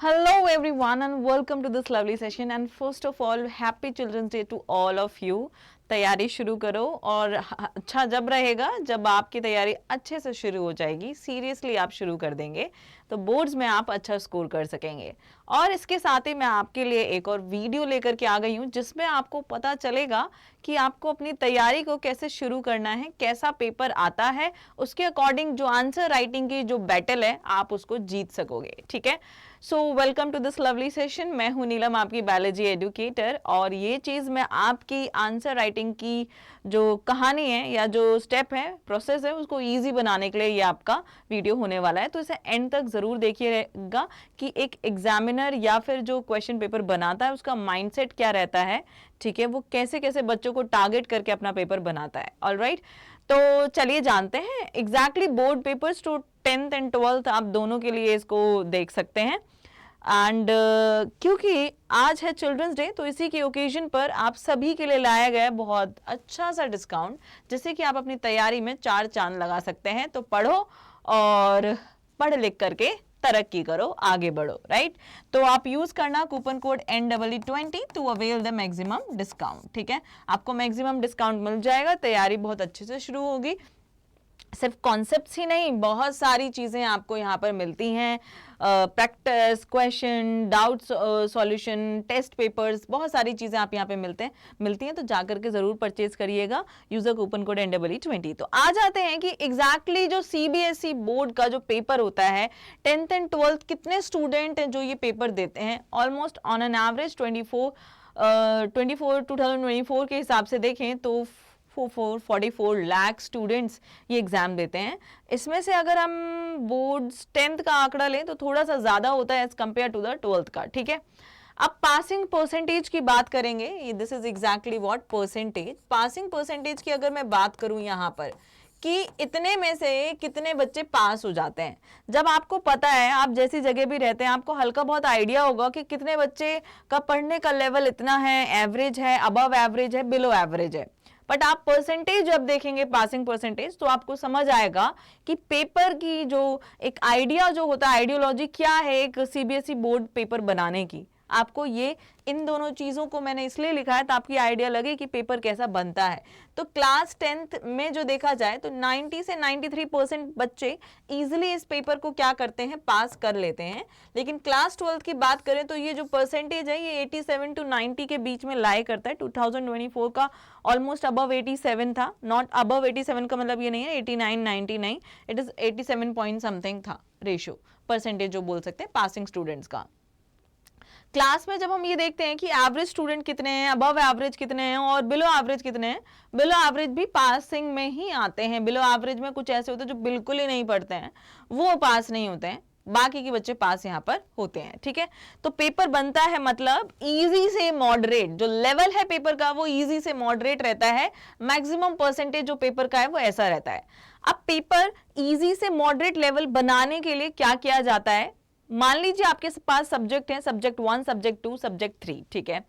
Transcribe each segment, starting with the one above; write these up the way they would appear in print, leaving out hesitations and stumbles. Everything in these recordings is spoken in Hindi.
Hello everyone and welcome to this lovely session and first of all happy children's day to all of you। तैयारी शुरू करो और अच्छा जब रहेगा जब आपकी तैयारी अच्छे से शुरू हो जाएगी, सीरियसली आप शुरू कर देंगे तो बोर्ड्स में आप अच्छा स्कोर कर सकेंगे। और इसके साथ ही मैं आपके लिए एक और वीडियो लेकर के आ गई हूँ जिसमें आपको पता चलेगा कि आपको अपनी तैयारी को कैसे शुरू करना है, कैसा पेपर आता है, उसके अकॉर्डिंग जो आंसर राइटिंग की जो बैटल है आप उसको जीत सकोगे। ठीक है, so welcome to this lovely session. मैं हूं नीलम, आपकी बायोलॉजी एडुकेटर, और ये चीज़ मैं आपकी आंसर राइटिंग की जो कहानी है या जो स्टेप है, प्रोसेस है, उसको इजी बनाने के लिए ये आपका वीडियो होने वाला है। तो इसे एंड तक ज़रूर देखिएगा कि एक एग्जामिनर या फिर जो क्वेश्चन पेपर बनाता है उसका माइंडसेट क्या रहता है। ठीक है, वो कैसे कैसे बच्चों को टारगेट करके अपना पेपर बनाता है। ऑलराइट, तो चलिए जानते हैं exactly board papers to 10th and 12th आप दोनों के लिए इसको देख सकते हैं। एंड क्योंकि आज है चिल्ड्रंस डे तो इसी के ओकेजन पर आप सभी के लिए लाया गया है बहुत अच्छा सा डिस्काउंट, जिससे कि आप अपनी तैयारी में चार चांद लगा सकते हैं। तो पढ़ो और पढ़ लिख करके तरक्की करो, आगे बढ़ो। राइट, तो आप यूज करना coupon code NEE20 to avail the maximum discount. ठीक है, आपको मैक्सिमम डिस्काउंट मिल जाएगा, तैयारी बहुत अच्छे से शुरू होगी। सिर्फ कॉन्सेप्ट्स ही नहीं, बहुत सारी चीज़ें आपको यहाँ पर मिलती हैं, practice, question, doubts solution, test papers, बहुत सारी चीज़ें आप यहाँ पे मिलती हैं। तो जाकर के ज़रूर परचेज करिएगा, यूज़र कूपन कोड NEE20। तो आ जाते हैं कि एग्जैक्टली जो CBSE बोर्ड का जो पेपर होता है 10th एंड 12th, कितने स्टूडेंट हैं जो ये पेपर देते हैं। ऑलमोस्ट ऑन एन एवरेज 2024 के हिसाब से देखें तो 44 लाख स्टूडेंट्स ये एग्जाम देते हैं। इसमें से अगर हम बोर्ड्स 10th का आंकड़ा लें तो थोड़ा सा ज़्यादा होता है as compare to the 12th का। ठीक है, अब पासिंग परसेंटेज की बात करेंगे। This is exactly what percentage. Passing percentage की अगर मैं बात करूं यहाँ पर कि इतने में से कितने बच्चे पास हो जाते हैं, जब आपको पता है, आप जैसी जगह भी रहते हैं, आपको हल्का बहुत आइडिया होगा कि कितने बच्चे का पढ़ने का लेवल इतना है, एवरेज है, अबव एवरेज है, बिलो एवरेज है। बट आप परसेंटेज जब देखेंगे, पासिंग परसेंटेज, तो आपको समझ आएगा कि पेपर की जो एक आइडिया जो होता है, आइडियोलॉजी क्या है एक CBSE बोर्ड पेपर बनाने की। आपको ये इन दोनों चीज़ों को मैंने इसलिए लिखा है ताकि आइडिया लगे कि पेपर कैसा बनता है। तो क्लास 10th में जो देखा जाए तो 90 से 93% बच्चे इजीली इस पेपर को क्या करते हैं, पास कर लेते हैं। लेकिन क्लास 12th की बात करें तो ये जो परसेंटेज है ये 87 to 90 के बीच में लाई करता है। 2024 का ऑलमोस्ट अबव 87 था। नॉट अबव 87 का मतलब ये नहीं है 89 90 नहीं, इट इज 87 पॉइंट समथिंग था रेशियो, परसेंटेज जो बोल सकते हैं पासिंग स्टूडेंट्स का। क्लास में जब हम ये देखते हैं कि एवरेज स्टूडेंट कितने हैं, अबव एवरेज कितने हैं और बिलो एवरेज कितने हैं, बिलो एवरेज भी पासिंग में ही आते हैं। बिलो एवरेज में कुछ ऐसे होते हैं जो बिल्कुल ही नहीं पढ़ते हैं, वो पास नहीं होते हैं, बाकी के बच्चे पास यहाँ पर होते हैं। ठीक है, तो पेपर बनता है मतलब इजी से मॉडरेट, जो लेवल है पेपर का वो इजी से मॉडरेट रहता है। मैक्सिमम परसेंटेज जो पेपर का है वो ऐसा रहता है। अब पेपर इजी से मॉडरेट लेवल बनाने के लिए क्या किया जाता है, मान लीजिए आपके पास सब्जेक्ट है, सब्जेक्ट 1, सब्जेक्ट 2, सब्जेक्ट 3। ठीक है,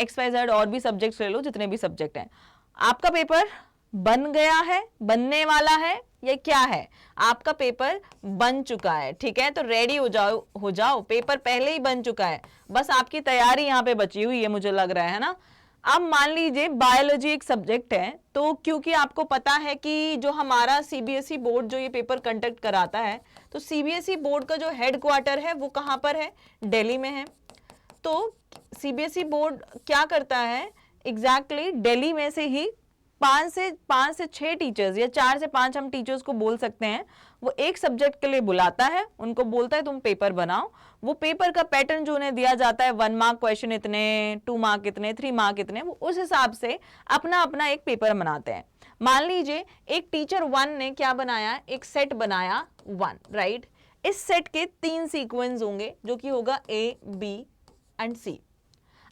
XYZ और भी सब्जेक्ट्स ले लो, जितने भी सब्जेक्ट हैं। आपका पेपर बन गया है, बनने वाला है, ये क्या है, आपका पेपर बन चुका है। ठीक है, तो रेडी हो जाओ, पेपर पहले ही बन चुका है, बस आपकी तैयारी यहाँ पे बची हुई है, मुझे लग रहा है ना। अब मान लीजिए बायोलॉजी एक सब्जेक्ट है, तो क्योंकि आपको पता है कि जो हमारा CBSE बोर्ड जो ये पेपर कंडक्ट कराता है, तो CBSE बोर्ड का जो हेड क्वार्टर है वो कहाँ पर है, दिल्ली में है। तो CBSE बोर्ड क्या करता है, एग्जैक्टली दिल्ली में से ही 5 से 6 टीचर्स या 4 से 5 हम टीचर्स को बोल सकते हैं, वो एक सब्जेक्ट के लिए बुलाता है, उनको बोलता है तुम पेपर बनाओ। वो पेपर का पैटर्न जो उन्हें दिया जाता है, 1 मार्क क्वेश्चन इतने, 2 मार्क इतने, 3 मार्क इतने, वो उस हिसाब से अपना अपना एक पेपर बनाते हैं। मान लीजिए एक टीचर 1 ने क्या बनाया, एक सेट बनाया 1, राइट। इस सेट के 3 सीक्वेंस होंगे जो कि होगा A, B एंड C।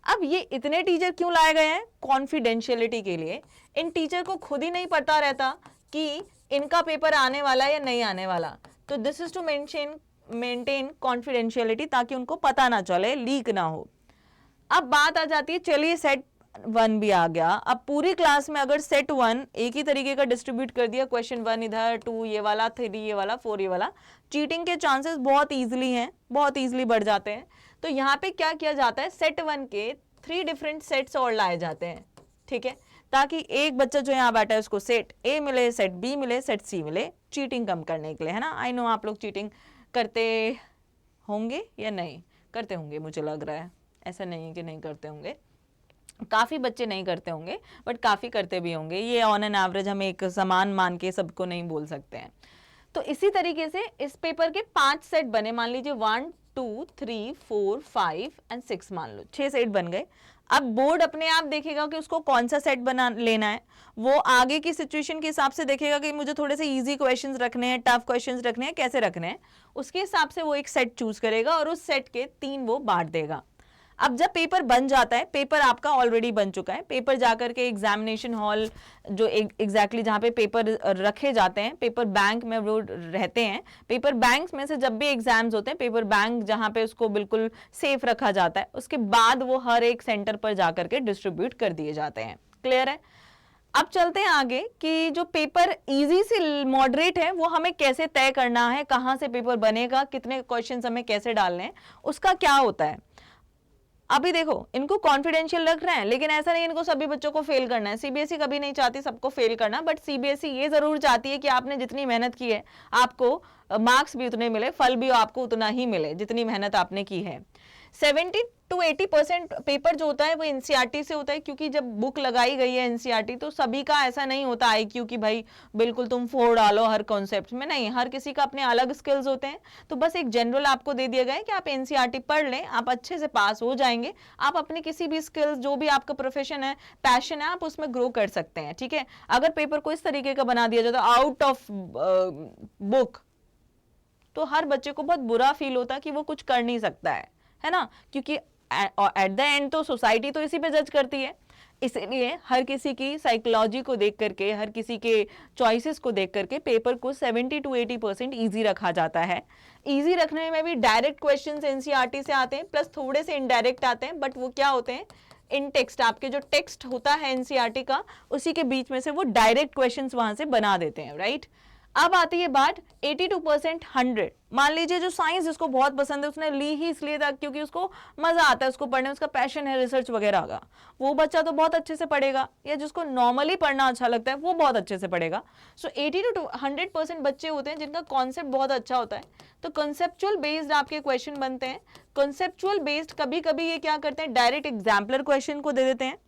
अब ये इतने टीचर क्यों लाए गए हैं, कॉन्फिडेंशियलिटी के लिए। इन टीचर को खुद ही नहीं पता रहता कि इनका पेपर आने वाला है या नहीं आने वाला, तो this is to maintain confidentiality, ताकि उनको पता ना चले, लीक ना हो। अब बात आ जाती है, चलिए सेट 1 भी आ गया। अब पूरी क्लास में अगर सेट 1 एक ही तरीके का डिस्ट्रीब्यूट कर दिया, क्वेश्चन 1 इधर, 2 ये वाला, 3 ये वाला, 4 ये वाला, चीटिंग के चांसेस बहुत ईजिली हैं, बहुत ईजिली बढ़ जाते हैं। तो यहाँ पे क्या किया जाता है, सेट 1 के 3 डिफरेंट सेट्स और लाए जाते हैं, ठीक है, ताकि एक बच्चा जो यहाँ बैठा है उसको सेट ए मिले, सेट बी मिले, सेट सी मिले, चीटिंग कम करने के लिए, है ना। आई नो आप लोग चीटिंग करते होंगे या नहीं करते होंगे, मुझे लग रहा है ऐसा नहीं है कि नहीं करते होंगे, काफ़ी बच्चे नहीं करते होंगे बट काफ़ी करते भी होंगे। ये ऑन एन एवरेज हम एक समान मान के सबको नहीं बोल सकते हैं। तो इसी तरीके से इस पेपर के 5 सेट बने, मान लीजिए 1 2 3 4 5 एंड 6, मान लो 6 सेट बन गए। अब बोर्ड अपने आप देखेगा कि उसको कौन सा सेट बना लेना है, वो आगे की सिचुएशन के हिसाब से देखेगा कि मुझे थोड़े से इजी क्वेश्चंस रखने हैं, टफ क्वेश्चंस रखने हैं, कैसे रखने हैं, उसके हिसाब से वो एक सेट चूज करेगा और उस सेट के 3 वो बांट देगा। अब जब पेपर बन जाता है, पेपर आपका ऑलरेडी बन चुका है, पेपर जाकर के एग्जामिनेशन हॉल जो एग्जैक्टली जहाँ पे पेपर रखे जाते हैं, पेपर बैंक में वो रहते हैं, पेपर बैंक में से जब भी एग्जाम्स होते हैं, पेपर बैंक जहाँ पे उसको बिल्कुल सेफ रखा जाता है, उसके बाद वो हर एक सेंटर पर जाकर के डिस्ट्रीब्यूट कर दिए जाते हैं। क्लियर है। अब चलते हैं आगे कि जो पेपर इजी से मॉडरेट है वो हमें कैसे तय करना है, कहाँ से पेपर बनेगा, कितने क्वेश्चंस हमें कैसे डालने हैं, उसका क्या होता है। अभी देखो इनको कॉन्फिडेंशियल रख रहे हैं, लेकिन ऐसा नहीं इनको सभी बच्चों को फेल करना है। सीबीएसई कभी नहीं चाहती सबको फेल करना, बट सीबीएसई ये जरूर चाहती है कि आपने जितनी मेहनत की है आपको मार्क्स भी उतने मिले, फल भी आपको उतना ही मिले जितनी मेहनत आपने की है। 70 to 80% पेपर जो होता है वो एनसीईआरटी से होता है, क्योंकि जब बुक लगाई गई है एनसीईआरटी तो सभी का ऐसा नहीं होता आईक्यू कि भाई बिल्कुल तुम 4 डालो हर कॉन्सेप्ट में, नहीं, हर किसी का अपने अलग स्किल्स होते हैं। तो बस एक जनरल आपको दे दिया गया है कि आप एनसीईआरटी पढ़ लें, आप अच्छे से पास हो जाएंगे, आप अपने किसी भी स्किल्स, जो भी आपका प्रोफेशन है, पैशन है, आप उसमें ग्रो कर सकते हैं, ठीक है। अगर पेपर को इस तरीके का बना दिया जाता आउट ऑफ बुक तो हर बच्चे को बहुत बुरा फील होता है कि वो कुछ कर नहीं सकता है ना, क्योंकि एट द एंड तो सोसाइटी तो इसी पे जज करती है। इसलिए हर किसी की साइकोलॉजी को देख करके, हर किसी के चॉइसेस को देख करके पेपर को 70 to 80% ईजी रखा जाता है। ईजी रखने में भी डायरेक्ट क्वेश्चंस एनसीईआरटी से आते हैं, प्लस थोड़े से इनडायरेक्ट आते हैं, बट वो क्या होते हैं, इन टेक्स्ट, आपके जो टेक्स्ट होता है एनसीईआरटी का उसी के बीच में से वो डायरेक्ट क्वेश्चंस वहां से बना देते हैं, राइट। अब आती है बात 82% 100। मान लीजिए जो साइंस जिसको बहुत पसंद है उसने ली ही इसलिए था क्योंकि उसको मजा आता है उसको पढ़ने, उसका पैशन है रिसर्च वगैरह का, वो बच्चा तो बहुत अच्छे से पढ़ेगा, या जिसको नॉर्मली पढ़ना अच्छा लगता है वो बहुत अच्छे से पढ़ेगा। सो 80 to 100% बच्चे होते हैं जिनका कॉन्सेप्ट बहुत अच्छा होता है, तो कॉन्सेप्चुअल बेस्ड आपके क्वेश्चन बनते हैं। कॉन्सेप्चुअल बेस्ड कभी कभी ये क्या करते हैं, डायरेक्ट एग्जाम्पलर क्वेश्चन को दे देते हैं,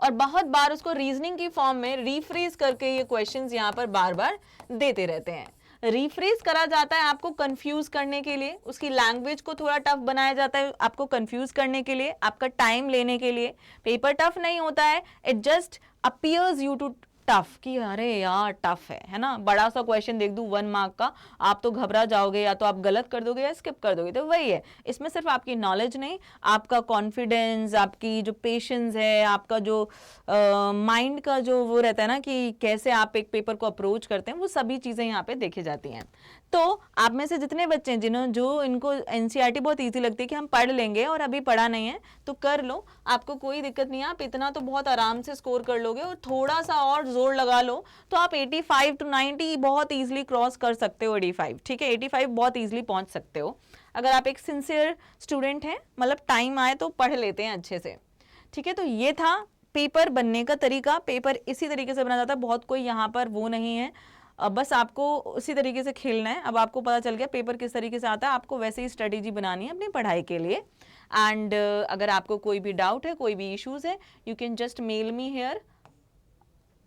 और बहुत बार उसको रीजनिंग की फॉर्म में रीफ्रेज करके ये क्वेश्चंस यहाँ पर बार बार देते रहते हैं। रीफ्रेज करा जाता है आपको कंफ्यूज करने के लिए, उसकी लैंग्वेज को थोड़ा टफ बनाया जाता है आपको कंफ्यूज करने के लिए, आपका टाइम लेने के लिए। पेपर टफ नहीं होता है, it just appears you to tough कि अरे यार टफ है ना। बड़ा सा क्वेश्चन देख दूं 1 मार्क का, आप तो घबरा जाओगे, या तो आप गलत कर दोगे या स्किप कर दोगे। तो वही है, इसमें सिर्फ आपकी नॉलेज नहीं, आपका कॉन्फिडेंस, आपकी जो पेशेंस है, आपका जो माइंड का जो वो रहता है ना कि कैसे आप एक पेपर को अप्रोच करते हैं, वो सभी चीज़ें यहाँ पे देखी जाती हैं। तो आप में से जितने बच्चे हैं जिन्होंने जो इनको एनसीईआरटी बहुत ईजी लगती है कि हम पढ़ लेंगे और अभी पढ़ा नहीं है तो कर लो, आपको कोई दिक्कत नहीं है, आप इतना तो बहुत आराम से स्कोर कर लोगे, और थोड़ा सा और जोर लगा लो तो आप 85 to 90 बहुत ईजिली क्रॉस कर सकते हो। 85 ठीक है, 85 बहुत ईजिली पहुंच सकते हो अगर आप एक सिंसियर स्टूडेंट हैं, मतलब टाइम आए तो पढ़ लेते हैं अच्छे से, ठीक है। तो ये था पेपर बनने का तरीका, पेपर इसी तरीके से बना जाता है, बहुत कोई यहाँ पर वो नहीं है, बस आपको उसी तरीके से खेलना है। अब आपको पता चल गया पेपर किस तरीके से आता है, आपको वैसे ही स्ट्रेटेजी बनानी है अपनी पढ़ाई के लिए। एंड अगर आपको कोई भी डाउट है, कोई भी इश्यूज है, you can just mail me here.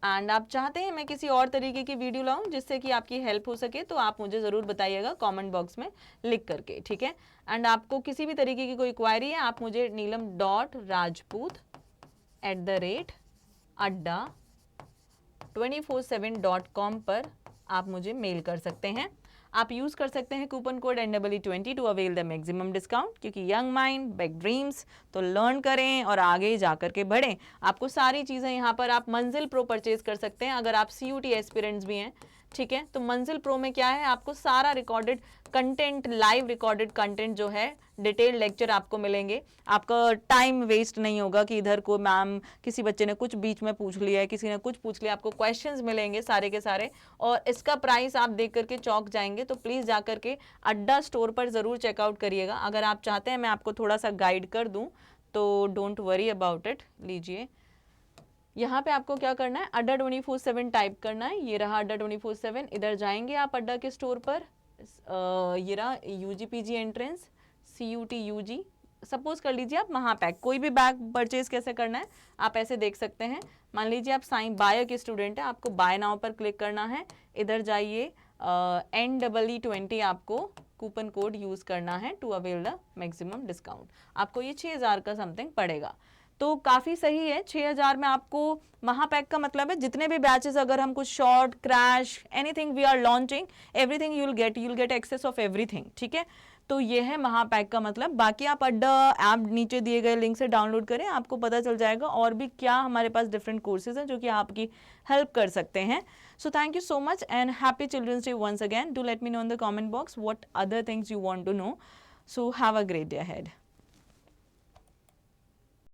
And आप चाहते हैं मैं किसी और तरीके की वीडियो लाऊं जिससे कि आपकी हेल्प हो सके, तो आप मुझे ज़रूर बताइएगा कमेंट बॉक्स में लिख करके, ठीक है। एंड आपको किसी भी तरीके की कोई क्वायरी है, आप मुझे neelam.rajput@247.com पर आप मुझे मेल कर सकते हैं। आप यूज़ कर सकते हैं coupon code NEE20 to avail the maximum discount, क्योंकि यंग माइंड बिग ड्रीम्स, तो लर्न करें और आगे जा कर के बढ़ें। आपको सारी चीज़ें यहाँ पर आप मंजिल प्रो परचेज कर सकते हैं। अगर आप CUT एस्पिरेंट्स भी हैं ठीक है। तो मंजिल प्रो में क्या है, आपको सारा recorded content, live recorded content जो है, डिटेल लेक्चर आपको मिलेंगे। आपका टाइम वेस्ट नहीं होगा कि इधर को मैम किसी बच्चे ने कुछ बीच में पूछ लिया है, किसी ने कुछ पूछ लिया, आपको क्वेश्चंस मिलेंगे सारे के सारे। और इसका प्राइस आप देख करके चौंक जाएंगे। तो प्लीज़ जा करके अड्डा स्टोर पर ज़रूर चेकआउट करिएगा। अगर आप चाहते हैं मैं आपको थोड़ा सा गाइड कर दूँ तो डोंट वरी अबाउट इट। लीजिए, यहाँ पे आपको क्या करना है, अड्डा 24/7 टाइप करना है। ये रहा अड्डा 24/7। इधर जाएंगे आप अड्डा के स्टोर पर, ये रहा UGPG entrance, CUT UG, suppose कर लीजिए आप महापैक। कोई भी बैग परचेज कैसे करना है आप ऐसे देख सकते हैं। मान लीजिए आप साइन बाय के स्टूडेंट हैं, आपको बाय नाउ पर क्लिक करना है। इधर जाइए, NEE20 आपको कूपन कोड यूज़ करना है to avail the maximum discount. आपको ये 6000 का समथिंग पड़ेगा। तो काफ़ी सही है। 6000 में आपको महापैक का मतलब है जितने भी बैचेस, अगर हम कुछ short, crash, anything we are launching, everything you will get access of everything. ठीक है, तो ये है महापैक का मतलब। बाकी आप अड्डा ऐप नीचे दिए गए लिंक से डाउनलोड करें, आपको पता चल जाएगा और भी क्या हमारे पास डिफरेंट कोर्सेज हैं जो कि आपकी हेल्प कर सकते हैं। So thank you so much and happy children's day once again. Do let me know in the comment box what other things you want to know. So have a great day ahead.